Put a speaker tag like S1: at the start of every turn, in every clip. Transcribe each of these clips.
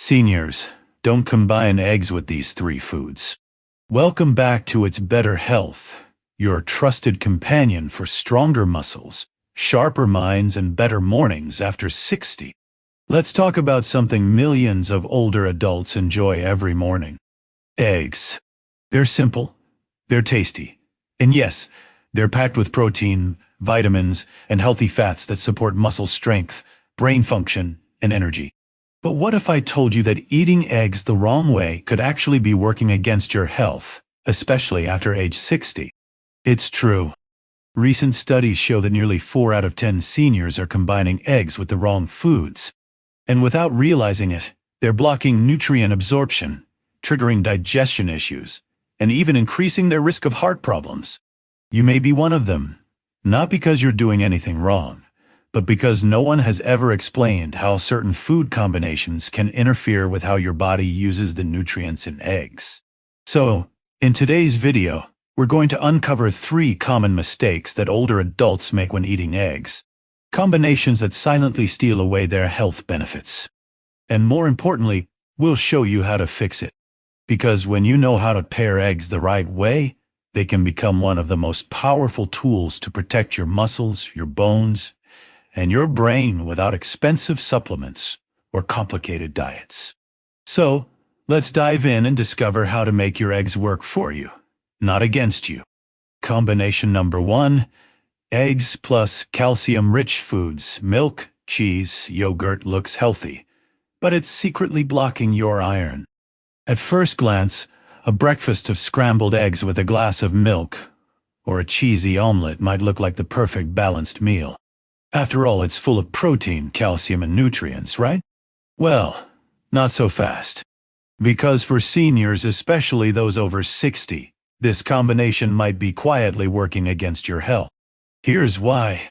S1: Seniors, don't combine eggs with these three foods. Welcome back to It's Better Health, your trusted companion for stronger muscles, sharper minds, and better mornings after 60. Let's talk about something millions of older adults enjoy every morning. Eggs. They're simple, they're tasty, and yes, they're packed with protein, vitamins, and healthy fats that support muscle strength, brain function, and energy. But what if I told you that eating eggs the wrong way could actually be working against your health, especially after age 60? It's true. Recent studies show that nearly 4 out of 10 seniors are combining eggs with the wrong foods. And without realizing it, they're blocking nutrient absorption, triggering digestion issues, and even increasing their risk of heart problems. You may be one of them, not because you're doing anything wrong, but because no one has ever explained how certain food combinations can interfere with how your body uses the nutrients in eggs. So, in today's video, we're going to uncover 3 common mistakes that older adults make when eating eggs. Combinations that silently steal away their health benefits. And more importantly, we'll show you how to fix it. Because when you know how to pair eggs the right way, they can become one of the most powerful tools to protect your muscles, your bones, and your brain without expensive supplements or complicated diets. So, let's dive in and discover how to make your eggs work for you, not against you. Combination number 1, eggs plus calcium-rich foods. Milk, cheese, yogurt looks healthy, but it's secretly blocking your iron. At first glance, a breakfast of scrambled eggs with a glass of milk or a cheesy omelet might look like the perfect balanced meal. After all, it's full of protein, calcium, and nutrients, right? Well, not so fast. Because for seniors, especially those over 60, this combination might be quietly working against your health. Here's why.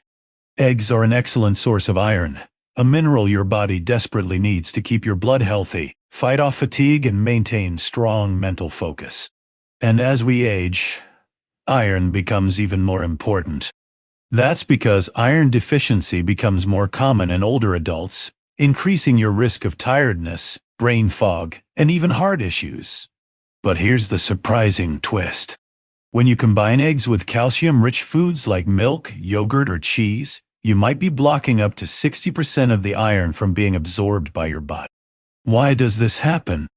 S1: Eggs are an excellent source of iron, a mineral your body desperately needs to keep your blood healthy, fight off fatigue, and maintain strong mental focus. And as we age, iron becomes even more important. That's because iron deficiency becomes more common in older adults, increasing your risk of tiredness, brain fog, and even heart issues. But here's the surprising twist. When you combine eggs with calcium-rich foods like milk, yogurt, or cheese, you might be blocking up to 60% of the iron from being absorbed by your body. Why does this happen?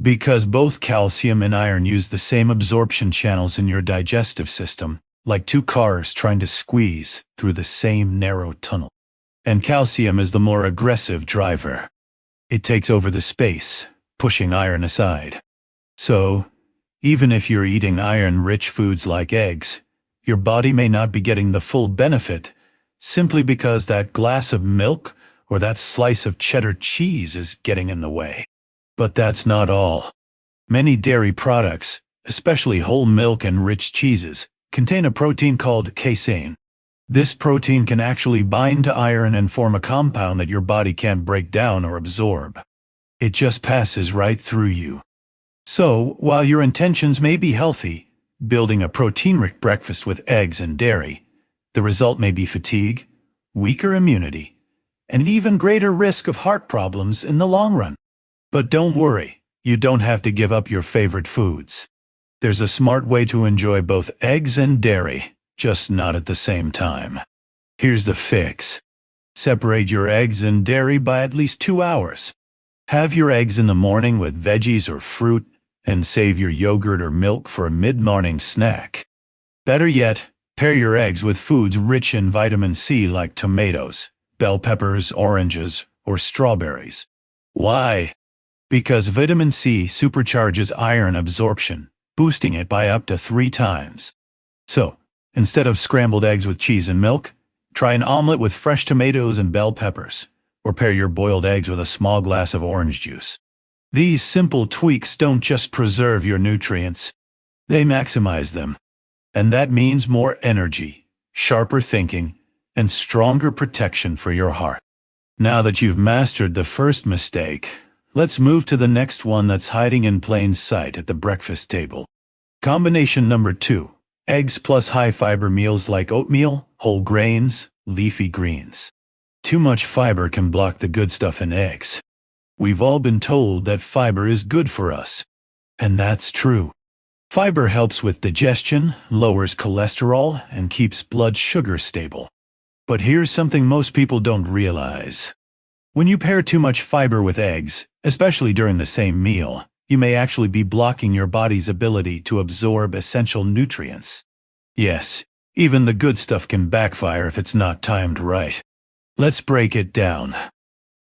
S1: Because both calcium and iron use the same absorption channels in your digestive system, like 2 cars trying to squeeze through the same narrow tunnel. And calcium is the more aggressive driver. It takes over the space, pushing iron aside. So, even if you're eating iron-rich foods like eggs, your body may not be getting the full benefit simply because that glass of milk or that slice of cheddar cheese is getting in the way. But that's not all. Many dairy products, especially whole milk and rich cheeses, contain a protein called casein. This protein can actually bind to iron and form a compound that your body can't break down or absorb. It just passes right through you. So, while your intentions may be healthy, building a protein-rich breakfast with eggs and dairy, the result may be fatigue, weaker immunity, and an even greater risk of heart problems in the long run. But don't worry, you don't have to give up your favorite foods. There's a smart way to enjoy both eggs and dairy, just not at the same time. Here's the fix. Separate your eggs and dairy by at least 2 hours. Have your eggs in the morning with veggies or fruit, and save your yogurt or milk for a mid-morning snack. Better yet, pair your eggs with foods rich in vitamin C like tomatoes, bell peppers, oranges, or strawberries. Why? Because vitamin C supercharges iron absorption, boosting it by up to 3 times. So, instead of scrambled eggs with cheese and milk, try an omelet with fresh tomatoes and bell peppers, or pair your boiled eggs with a small glass of orange juice. These simple tweaks don't just preserve your nutrients, they maximize them. And that means more energy, sharper thinking, and stronger protection for your heart. Now that you've mastered the first mistake, let's move to the next one that's hiding in plain sight at the breakfast table. Combination number 2, eggs plus high-fiber meals like oatmeal, whole grains, leafy greens. Too much fiber can block the good stuff in eggs. We've all been told that fiber is good for us. And that's true. Fiber helps with digestion, lowers cholesterol, and keeps blood sugar stable. But here's something most people don't realize. When you pair too much fiber with eggs, especially during the same meal, you may actually be blocking your body's ability to absorb essential nutrients. Yes, even the good stuff can backfire if it's not timed right. Let's break it down.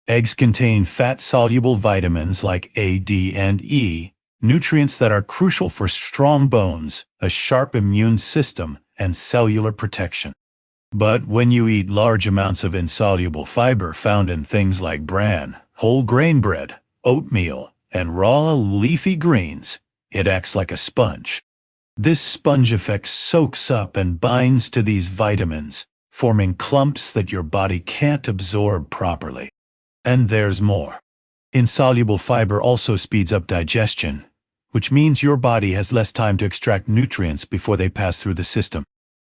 S1: Eggs contain fat-soluble vitamins like A, D, and E, nutrients that are crucial for strong bones, a sharp immune system, and cellular protection. But when you eat large amounts of insoluble fiber found in things like bran, whole grain bread, oatmeal, and raw leafy greens, it acts like a sponge. This sponge effect soaks up and binds to these vitamins, forming clumps that your body can't absorb properly. And there's more. Insoluble fiber also speeds up digestion, which means your body has less time to extract nutrients before they pass through the system.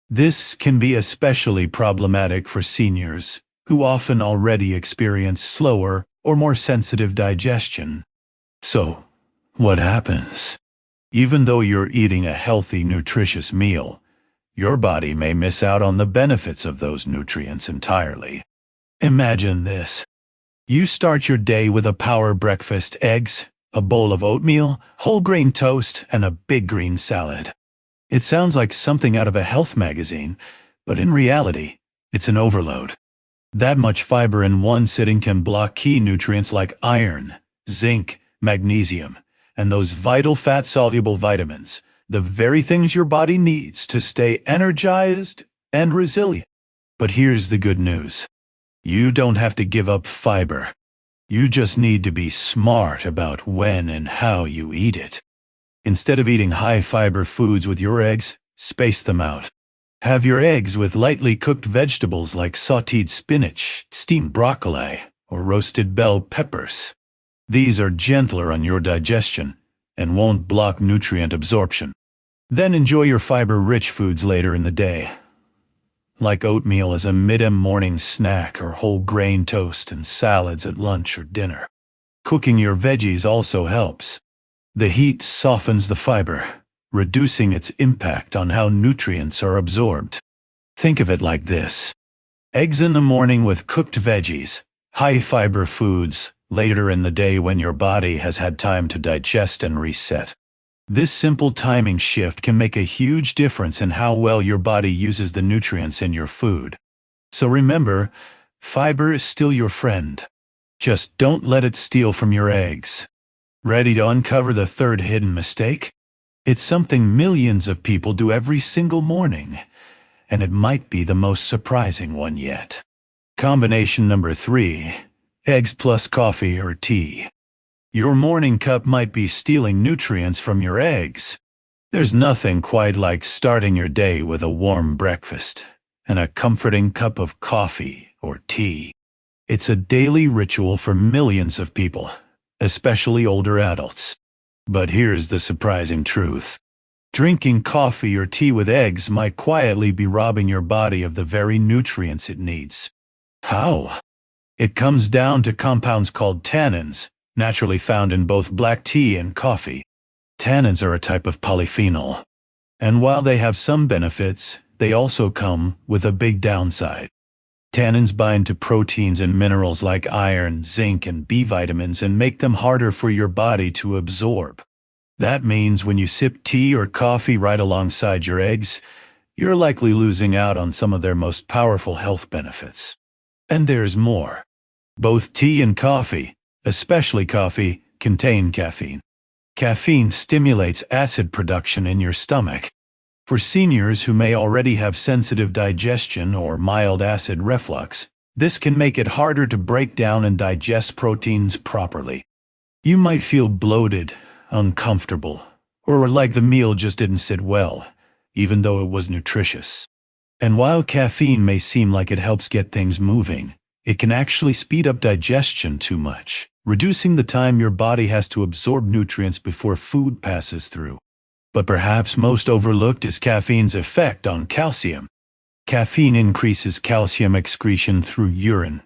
S1: This can be especially problematic for seniors, who often already experience slower or more sensitive digestion. So, what happens? Even though you're eating a healthy, nutritious meal, your body may miss out on the benefits of those nutrients entirely. Imagine this. You start your day with a power breakfast: eggs, a bowl of oatmeal, whole grain toast, and a big green salad. It sounds like something out of a health magazine, but in reality, it's an overload. That much fiber in one sitting can block key nutrients like iron, zinc, magnesium, and those vital fat-soluble vitamins, the very things your body needs to stay energized and resilient. But here's the good news. You don't have to give up fiber. You just need to be smart about when and how you eat it. Instead of eating high-fiber foods with your eggs, space them out. Have your eggs with lightly cooked vegetables like sautéed spinach, steamed broccoli, or roasted bell peppers. These are gentler on your digestion and won't block nutrient absorption. Then enjoy your fiber-rich foods later in the day, like oatmeal as a mid-morning snack or whole grain toast and salads at lunch or dinner. Cooking your veggies also helps. The heat softens the fiber, reducing its impact on how nutrients are absorbed. Think of it like this. Eggs in the morning with cooked veggies, high-fiber foods, later in the day when your body has had time to digest and reset. This simple timing shift can make a huge difference in how well your body uses the nutrients in your food. So remember, fiber is still your friend. Just don't let it steal from your eggs. Ready to uncover the third hidden mistake? It's something millions of people do every single morning, and it might be the most surprising one yet. Combination number 3, eggs plus coffee or tea. Your morning cup might be stealing nutrients from your eggs. There's nothing quite like starting your day with a warm breakfast and a comforting cup of coffee or tea. It's a daily ritual for millions of people, especially older adults. But here's the surprising truth. Drinking coffee or tea with eggs might quietly be robbing your body of the very nutrients it needs. How? It comes down to compounds called tannins, naturally found in both black tea and coffee. Tannins are a type of polyphenol. And while they have some benefits, they also come with a big downside. Tannins bind to proteins and minerals like iron, zinc, and B vitamins and make them harder for your body to absorb. That means when you sip tea or coffee right alongside your eggs, you're likely losing out on some of their most powerful health benefits. And there's more. Both tea and coffee, especially coffee, contain caffeine. Caffeine stimulates acid production in your stomach. For seniors who may already have sensitive digestion or mild acid reflux, this can make it harder to break down and digest proteins properly. You might feel bloated, uncomfortable, or like the meal just didn't sit well, even though it was nutritious. And while caffeine may seem like it helps get things moving, it can actually speed up digestion too much, reducing the time your body has to absorb nutrients before food passes through. But perhaps most overlooked is caffeine's effect on calcium. Caffeine increases calcium excretion through urine,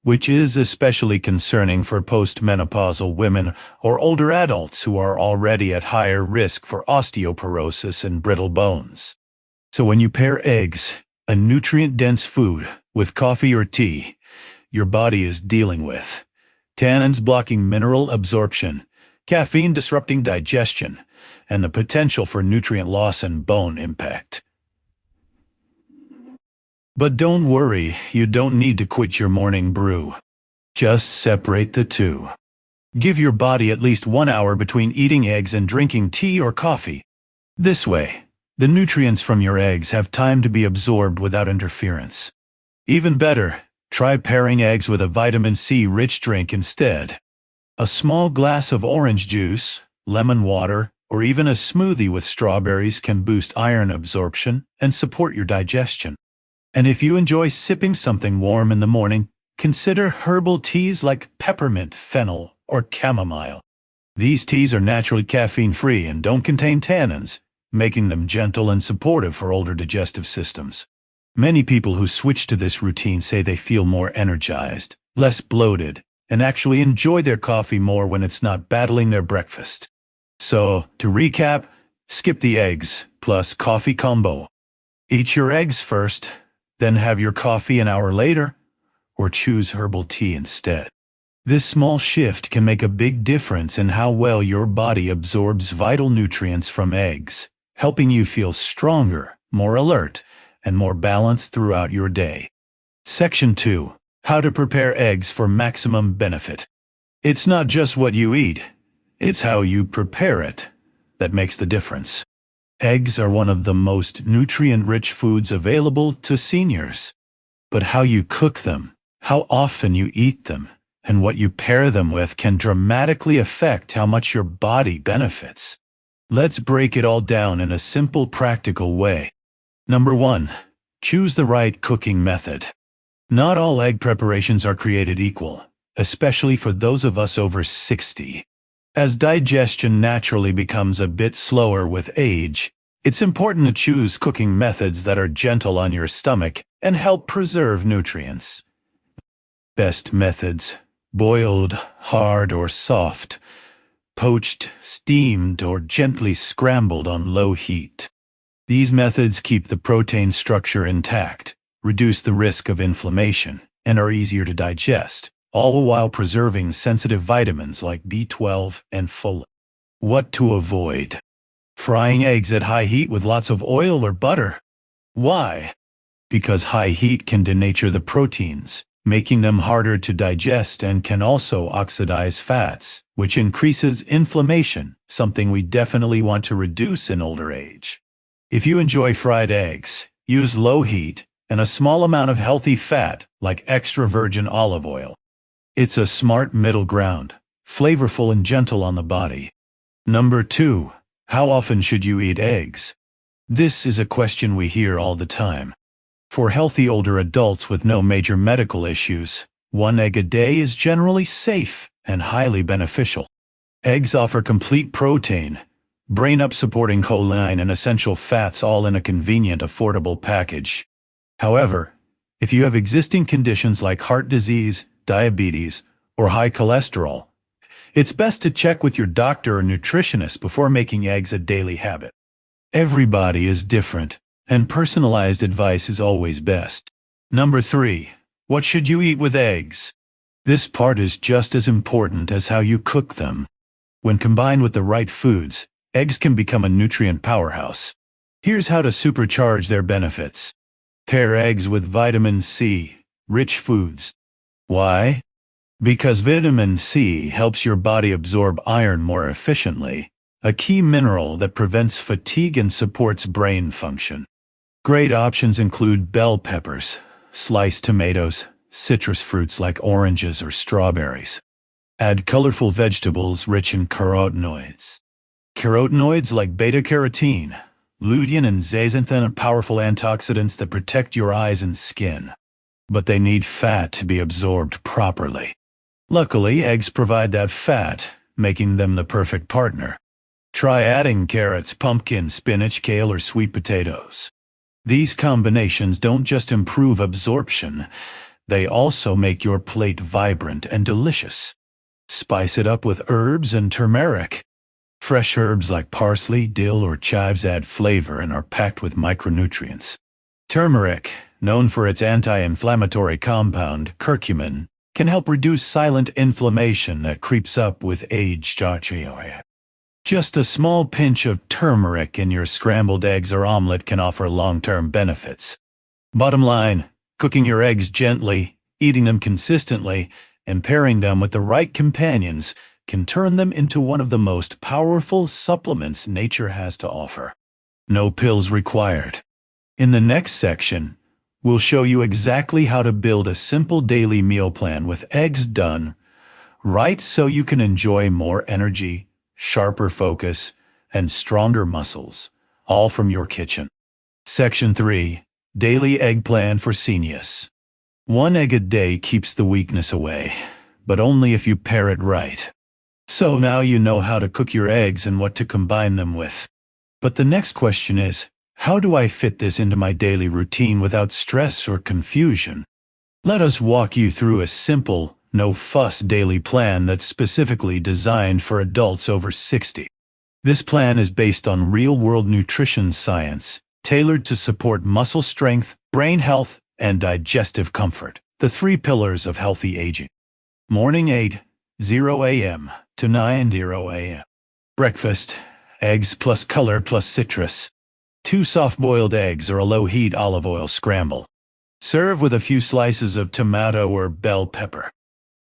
S1: which is especially concerning for postmenopausal women or older adults who are already at higher risk for osteoporosis and brittle bones. So when you pair eggs, a nutrient-dense food, with coffee or tea, your body is dealing with tannins blocking mineral absorption, caffeine disrupting digestion, and the potential for nutrient loss and bone impact. But don't worry, you don't need to quit your morning brew. Just separate the two. Give your body at least 1 hour between eating eggs and drinking tea or coffee. This way, the nutrients from your eggs have time to be absorbed without interference. Even better, try pairing eggs with a vitamin C-rich drink instead. A small glass of orange juice, lemon water, or even a smoothie with strawberries can boost iron absorption and support your digestion. And if you enjoy sipping something warm in the morning, consider herbal teas like peppermint, fennel, or chamomile. These teas are naturally caffeine-free and don't contain tannins, making them gentle and supportive for older digestive systems. Many people who switch to this routine say they feel more energized, less bloated, and actually enjoy their coffee more when it's not battling their breakfast. So, to recap, skip the eggs plus coffee combo. Eat your eggs first, then have your coffee an hour later, or choose herbal tea instead. This small shift can make a big difference in how well your body absorbs vital nutrients from eggs, helping you feel stronger, more alert, and more balanced throughout your day. Section 2. How to prepare eggs for maximum benefit. It's not just what you eat, it's how you prepare it that makes the difference. Eggs are one of the most nutrient-rich foods available to seniors. But how you cook them, how often you eat them, and what you pair them with can dramatically affect how much your body benefits. Let's break it all down in a simple, practical way. Number 1. Choose the right cooking method. Not all egg preparations are created equal, especially for those of us over 60. As digestion naturally becomes a bit slower with age, it's important to choose cooking methods that are gentle on your stomach and help preserve nutrients. Best methods: boiled, hard, or soft, poached, steamed, or gently scrambled on low heat. These methods keep the protein structure intact, reduce the risk of inflammation, and are easier to digest, all while preserving sensitive vitamins like B12 and folate. What to avoid? Frying eggs at high heat with lots of oil or butter. Why? Because high heat can denature the proteins, making them harder to digest, and can also oxidize fats, which increases inflammation, something we definitely want to reduce in older age. If you enjoy fried eggs, use low heat and a small amount of healthy fat like extra virgin olive oil. It's a smart middle ground, flavorful and gentle on the body. Number 2. How often should you eat eggs? This is a question we hear all the time. For healthy older adults with no major medical issues, 1 egg a day is generally safe and highly beneficial. Eggs offer complete protein, brain-up supporting choline, and essential fats, all in a convenient, affordable package. However, if you have existing conditions like heart disease, diabetes, or high cholesterol, it's best to check with your doctor or nutritionist before making eggs a daily habit. Everybody is different, and personalized advice is always best. Number 3. What should you eat with eggs? This part is just as important as how you cook them. When combined with the right foods, eggs can become a nutrient powerhouse. Here's how to supercharge their benefits. Pair eggs with vitamin C-rich foods. Why? Because vitamin C helps your body absorb iron more efficiently, a key mineral that prevents fatigue and supports brain function. Great options include bell peppers, sliced tomatoes, citrus fruits like oranges or strawberries. Add colorful vegetables rich in carotenoids. Carotenoids like beta-carotene, lutein, and zeaxanthin are powerful antioxidants that protect your eyes and skin. But they need fat to be absorbed properly. Luckily, eggs provide that fat, making them the perfect partner. Try adding carrots, pumpkin, spinach, kale, or sweet potatoes. These combinations don't just improve absorption, They also make your plate vibrant and delicious. Spice it up with herbs and turmeric. Fresh herbs like parsley, dill, or chives add flavor and are packed with micronutrients. Turmeric, known for its anti-inflammatory compound, curcumin, can help reduce silent inflammation that creeps up with age. Just a small pinch of turmeric in your scrambled eggs or omelet can offer long-term benefits. Bottom line, cooking your eggs gently, eating them consistently, and pairing them with the right companions can turn them into one of the most powerful supplements nature has to offer. No pills required. In the next section, we'll show you exactly how to build a simple daily meal plan with eggs done right so you can enjoy more energy, sharper focus, and stronger muscles, all from your kitchen. Section 3. Daily Egg Plan for Seniors. 1 egg a day keeps the weakness away, but only if you pair it right. So now you know how to cook your eggs and what to combine them with. But the next question is, how do I fit this into my daily routine without stress or confusion? Let us walk you through a simple, no-fuss daily plan that's specifically designed for adults over 60. This plan is based on real-world nutrition science, tailored to support muscle strength, brain health, and digestive comfort, the 3 pillars of healthy aging. Morning 8:00 a.m. to 9:00 a.m. Breakfast, eggs plus color plus citrus. 2 soft-boiled eggs or a low-heat olive oil scramble. Serve with a few slices of tomato or bell pepper.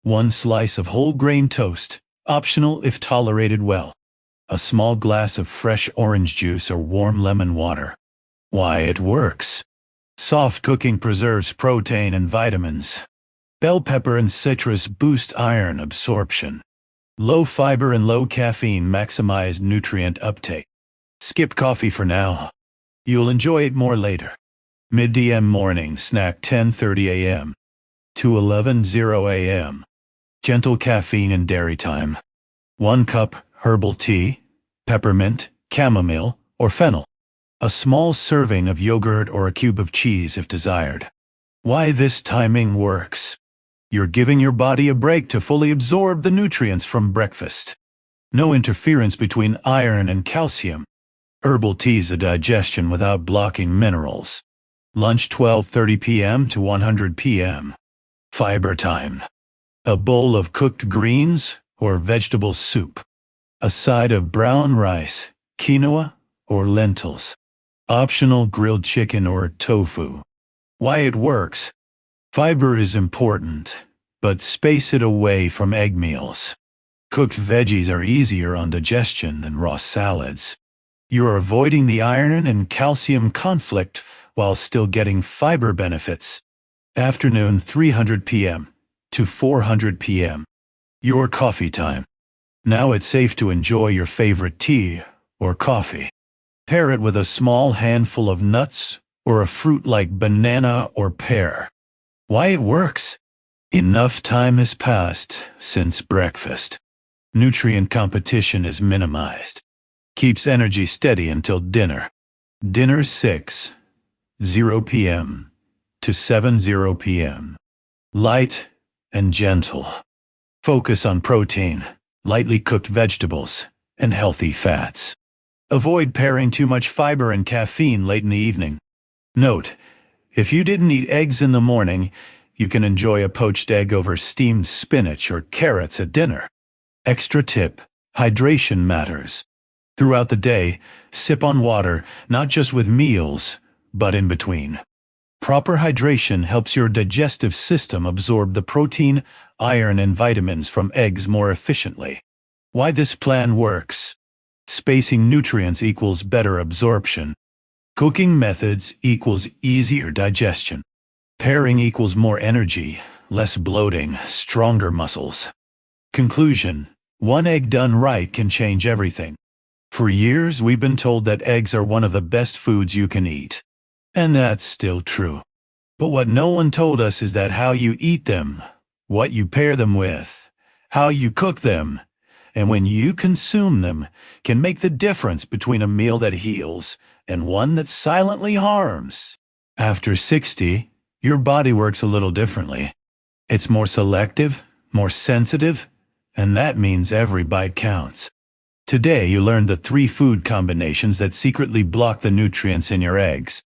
S1: 1 slice of whole grain toast, optional if tolerated well. A small glass of fresh orange juice or warm lemon water. Why it works. Soft cooking preserves protein and vitamins. Bell pepper and citrus boost iron absorption. Low fiber and low caffeine maximize nutrient uptake. Skip coffee for now. You'll enjoy it more later. Mid-DM morning snack 10:30 a.m. to 11:00 a.m. Gentle caffeine and dairy time. 1 cup herbal tea, peppermint, chamomile, or fennel. A small serving of yogurt or a cube of cheese if desired. Why this timing works. You're giving your body a break to fully absorb the nutrients from breakfast. No interference between iron and calcium. Herbal teas a digestion without blocking minerals. Lunch 12:30 p.m. to 1:00 p.m. Fiber time. A bowl of cooked greens or vegetable soup. A side of brown rice, quinoa, or lentils. Optional grilled chicken or tofu. Why it works. Fiber is important, but space it away from egg meals. Cooked veggies are easier on digestion than raw salads. You're avoiding the iron and calcium conflict while still getting fiber benefits. Afternoon 3:00 p.m. to 4:00 p.m. Your coffee time. Now it's safe to enjoy your favorite tea or coffee. Pair it with a small handful of nuts or a fruit like banana or pear. Why it works? Enough time has passed since breakfast. Nutrient competition is minimized. Keeps energy steady until dinner. Dinner 6:00 p.m. to 7:00 p.m. Light and gentle. Focus on protein, lightly cooked vegetables, and healthy fats. Avoid pairing too much fiber and caffeine late in the evening. Note, if you didn't eat eggs in the morning, you can enjoy a poached egg over steamed spinach or carrots at dinner. Extra tip, hydration matters. Throughout the day, sip on water, not just with meals, but in between. Proper hydration helps your digestive system absorb the protein, iron, and vitamins from eggs more efficiently. Why this plan works. Spacing nutrients equals better absorption. Cooking methods equals easier digestion. Pairing equals more energy, less bloating, stronger muscles. Conclusion: 1 egg done right can change everything. For years we've been told that eggs are one of the best foods you can eat. And that's still true. But what no one told us is that how you eat them, what you pair them with, how you cook them, and when you consume them can make the difference between a meal that heals and one that silently harms. After 60, Your body works a little differently. It's more selective, more sensitive, and that means every bite counts. Today you learned the 3 food combinations that secretly block the nutrients in your eggs.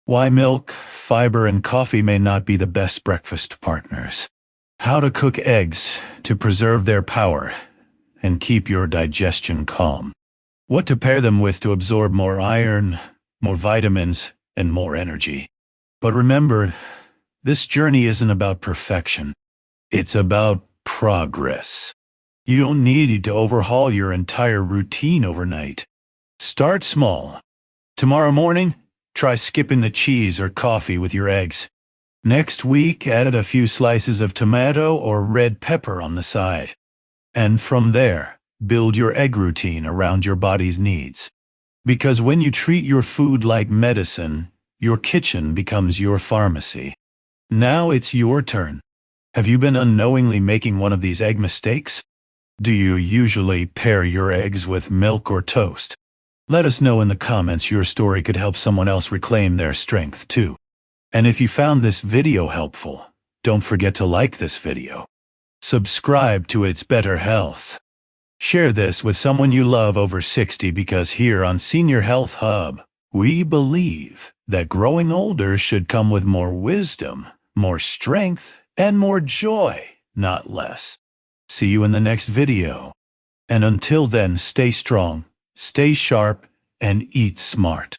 S1: Why milk, fiber, and coffee may not be the best breakfast partners. How to cook eggs to preserve their power and keep your digestion calm. What to pair them with to absorb more iron, more vitamins, and more energy. But remember, this journey isn't about perfection. It's about progress. You don't need to overhaul your entire routine overnight. Start small. Tomorrow morning, try skipping the cheese or coffee with your eggs. Next week, add a few slices of tomato or red pepper on the side. And from there, build your egg routine around your body's needs. Because when you treat your food like medicine, your kitchen becomes your pharmacy. Now it's your turn. Have you been unknowingly making one of these egg mistakes? Do you usually pair your eggs with milk or toast? Let us know in the comments. Your story could help someone else reclaim their strength too. And if you found this video helpful, don't forget to like this video. Subscribe to It's Better Health. Share this with someone you love over 60, because here on Senior Health Hub, we believe that growing older should come with more wisdom, more strength, and more joy, not less. See you in the next video. And until then, stay strong, stay sharp, and eat smart.